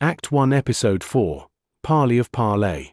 Act 1 Episode 4, Parley of Parlay.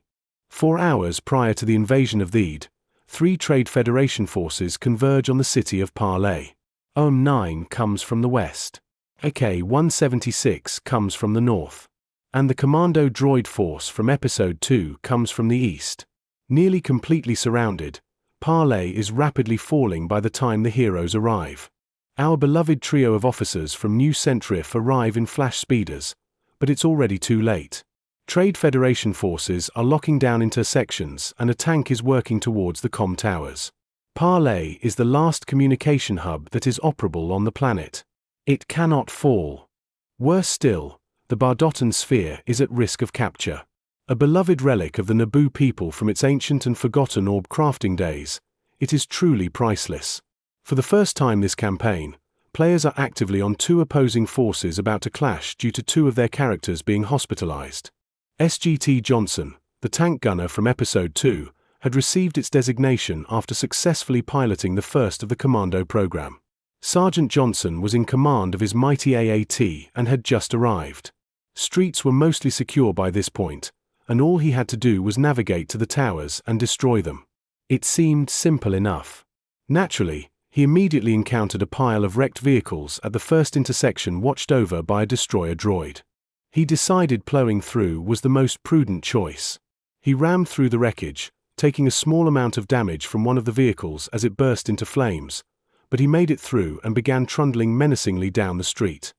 4 hours prior to the invasion of Theed, 3 Trade Federation forces converge on the city of Parrlay. OM-9 comes from the west. AK-176 comes from the north. And the Commando Droid Force from Episode 2 comes from the east. Nearly completely surrounded, Parrlay is rapidly falling by the time the heroes arrive. Our beloved trio of officers from New Centrif arrive in flash speeders, but it's already too late. Trade Federation forces are locking down intersections and a tank is working towards the comm towers. Parrlay is the last communication hub that is operable on the planet. It cannot fall. Worse still, the Bardotan sphere is at risk of capture. A beloved relic of the Naboo people from its ancient and forgotten orb crafting days, it is truly priceless. For the first time this campaign, players are actively on 2 opposing forces about to clash due to 2 of their characters being hospitalized. SGT Johnson, the tank gunner from Episode 2, had received its designation after successfully piloting the first of the Commando program. Sergeant Johnson was in command of his mighty AAT and had just arrived. Streets were mostly secure by this point, and all he had to do was navigate to the towers and destroy them. It seemed simple enough. Naturally, he immediately encountered a pile of wrecked vehicles at the first intersection watched over by a destroyer droid. He decided plowing through was the most prudent choice. He rammed through the wreckage, taking a small amount of damage from one of the vehicles as it burst into flames, but he made it through and began trundling menacingly down the street.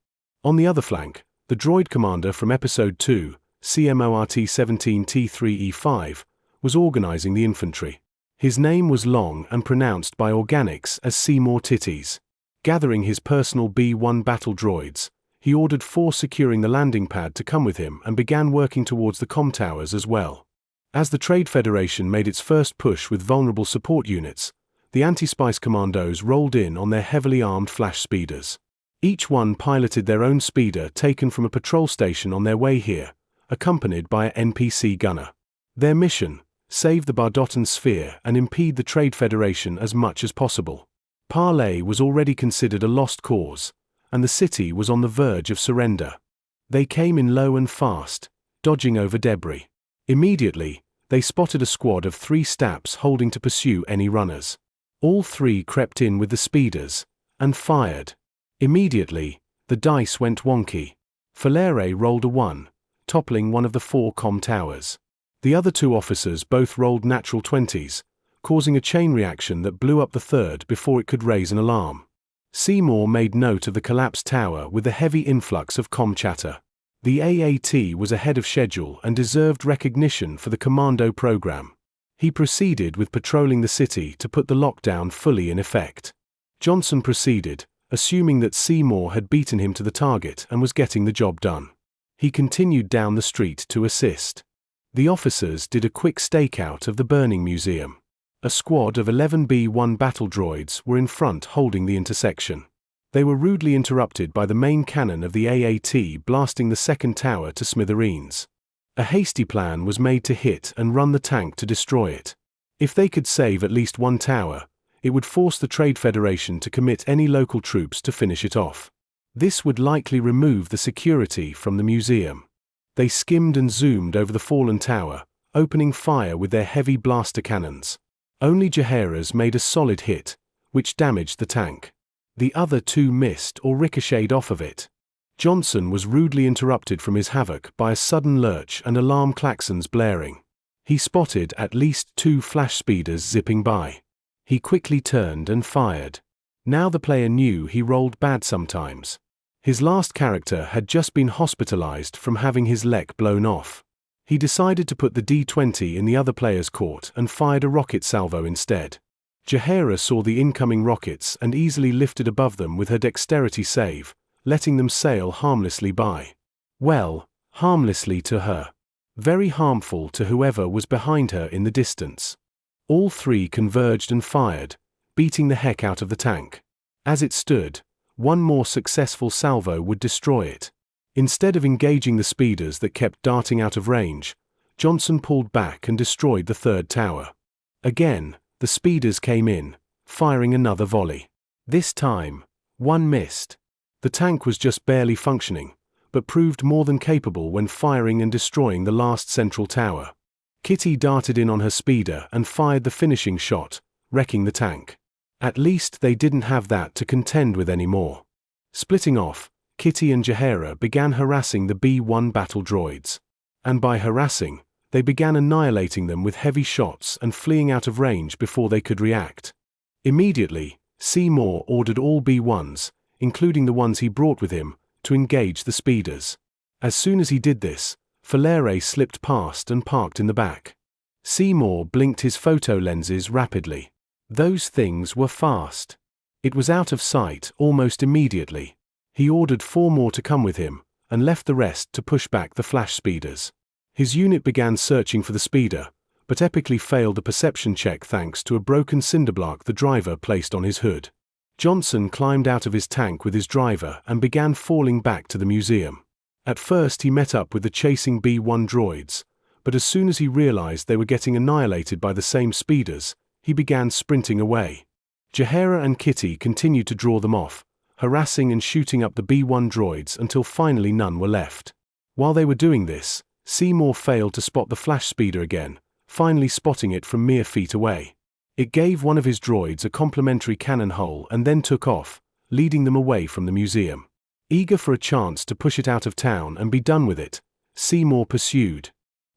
On the other flank, the droid commander from Episode 2, CMORT-17T3E5, was organizing the infantry. His name was long and pronounced by organics as Seymour Titties. Gathering his personal B-1 battle droids, he ordered 4 securing the landing pad to come with him and began working towards the comm towers as well. As the Trade Federation made its first push with vulnerable support units, the anti-spice commandos rolled in on their heavily armed flash speeders. Each one piloted their own speeder taken from a patrol station on their way here, accompanied by an NPC gunner. Their mission: save the Bardotan sphere and impede the Trade Federation as much as possible. Parrlay was already considered a lost cause, and the city was on the verge of surrender. They came in low and fast, dodging over debris. Immediately, they spotted a squad of 3 Staps holding to pursue any runners. All 3 crept in with the speeders, and fired. Immediately, the dice went wonky. Parrlay rolled a 1, toppling one of the 4 comm towers. The other 2 officers both rolled natural 20s, causing a chain reaction that blew up the 3rd before it could raise an alarm. Seymour made note of the collapsed tower with a heavy influx of comm chatter. The AAT was ahead of schedule and deserved recognition for the Commando program. He proceeded with patrolling the city to put the lockdown fully in effect. Johnson proceeded, assuming that Seymour had beaten him to the target and was getting the job done. He continued down the street to assist. The officers did a quick stakeout of the burning museum. A squad of 11 B-1 battle droids were in front holding the intersection. They were rudely interrupted by the main cannon of the AAT blasting the 2nd tower to smithereens. A hasty plan was made to hit and run the tank to destroy it. If they could save at least 1 tower, it would force the Trade Federation to commit any local troops to finish it off. This would likely remove the security from the museum. They skimmed and zoomed over the fallen tower, opening fire with their heavy blaster cannons. Only Jaheira's made a solid hit, which damaged the tank. The other 2 missed or ricocheted off of it. Johnson was rudely interrupted from his havoc by a sudden lurch and alarm klaxons blaring. He spotted at least 2 flash speeders zipping by. He quickly turned and fired. Now the player knew he rolled bad sometimes. His last character had just been hospitalized from having his leg blown off. He decided to put the D20 in the other player's court and fired a rocket salvo instead. Jaheira saw the incoming rockets and easily lifted above them with her dexterity save, letting them sail harmlessly by. Well, harmlessly to her. Very harmful to whoever was behind her in the distance. All 3 converged and fired, beating the heck out of the tank. As it stood, 1 more successful salvo would destroy it. Instead of engaging the speeders that kept darting out of range, Johnson pulled back and destroyed the 3rd tower. Again, the speeders came in, firing another volley. This time, 1 missed. The tank was just barely functioning, but proved more than capable when firing and destroying the last central tower. Kitty darted in on her speeder and fired the finishing shot, wrecking the tank. At least they didn't have that to contend with anymore. Splitting off, Kitty and Jaheira began harassing the B-1 battle droids. And by harassing, they began annihilating them with heavy shots and fleeing out of range before they could react. Immediately, Seymour ordered all B-1s, including the ones he brought with him, to engage the speeders. As soon as he did this, Parrlay slipped past and parked in the back. Seymour blinked his photo lenses rapidly. Those things were fast. It was out of sight almost immediately. He ordered 4 more to come with him, and left the rest to push back the flash speeders. His unit began searching for the speeder, but epically failed the perception check thanks to a broken cinderblock the driver placed on his hood. Johnson climbed out of his tank with his driver and began falling back to the museum. At first he met up with the chasing B-1 droids, but as soon as he realized they were getting annihilated by the same speeders, he began sprinting away. Jaheira and Kitty continued to draw them off, harassing and shooting up the B-1 droids until finally none were left. While they were doing this, Seymour failed to spot the flash speeder again, finally spotting it from mere feet away. It gave one of his droids a complimentary cannon hole and then took off, leading them away from the museum. Eager for a chance to push it out of town and be done with it, Seymour pursued.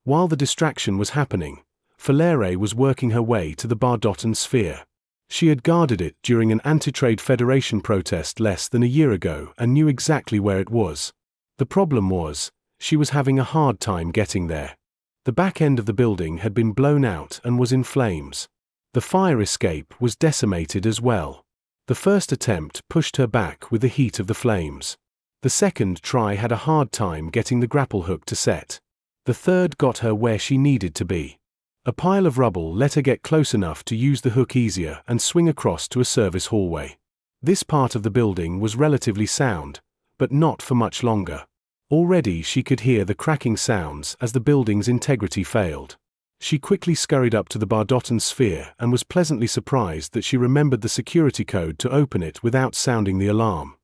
While the distraction was happening, Parrlay was working her way to the Bardotan sphere. She had guarded it during an Anti-Trade Federation protest less than a year ago and knew exactly where it was. The problem was, she was having a hard time getting there. The back end of the building had been blown out and was in flames. The fire escape was decimated as well. The first attempt pushed her back with the heat of the flames. The second try had a hard time getting the grapple hook to set. The third got her where she needed to be. A pile of rubble let her get close enough to use the hook easier and swing across to a service hallway. This part of the building was relatively sound, but not for much longer. Already she could hear the cracking sounds as the building's integrity failed. She quickly scurried up to the Bardotan sphere and was pleasantly surprised that she remembered the security code to open it without sounding the alarm.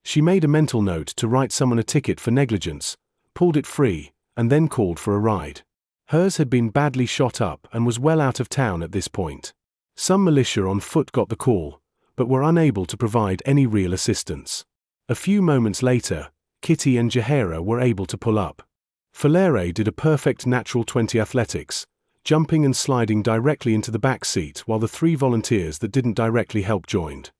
She made a mental note to write someone a ticket for negligence, pulled it free, and then called for a ride. Hers had been badly shot up and was well out of town at this point. Some militia on foot got the call, but were unable to provide any real assistance. A few moments later, Kitty and Jaheira were able to pull up. Parrlay did a perfect natural 20 athletics, jumping and sliding directly into the back seat while the 3 volunteers that didn't directly help joined.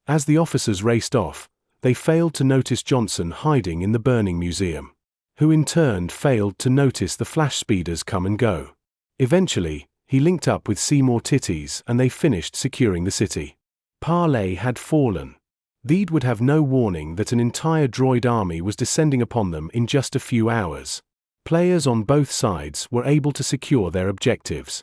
As the officers raced off, they failed to notice Johnson hiding in the burning museum, who in turn failed to notice the flash speeders come and go. Eventually, he linked up with Seymour Titties and they finished securing the city. Parlay had fallen. Thede would have no warning that an entire droid army was descending upon them in just a few hours. Players on both sides were able to secure their objectives.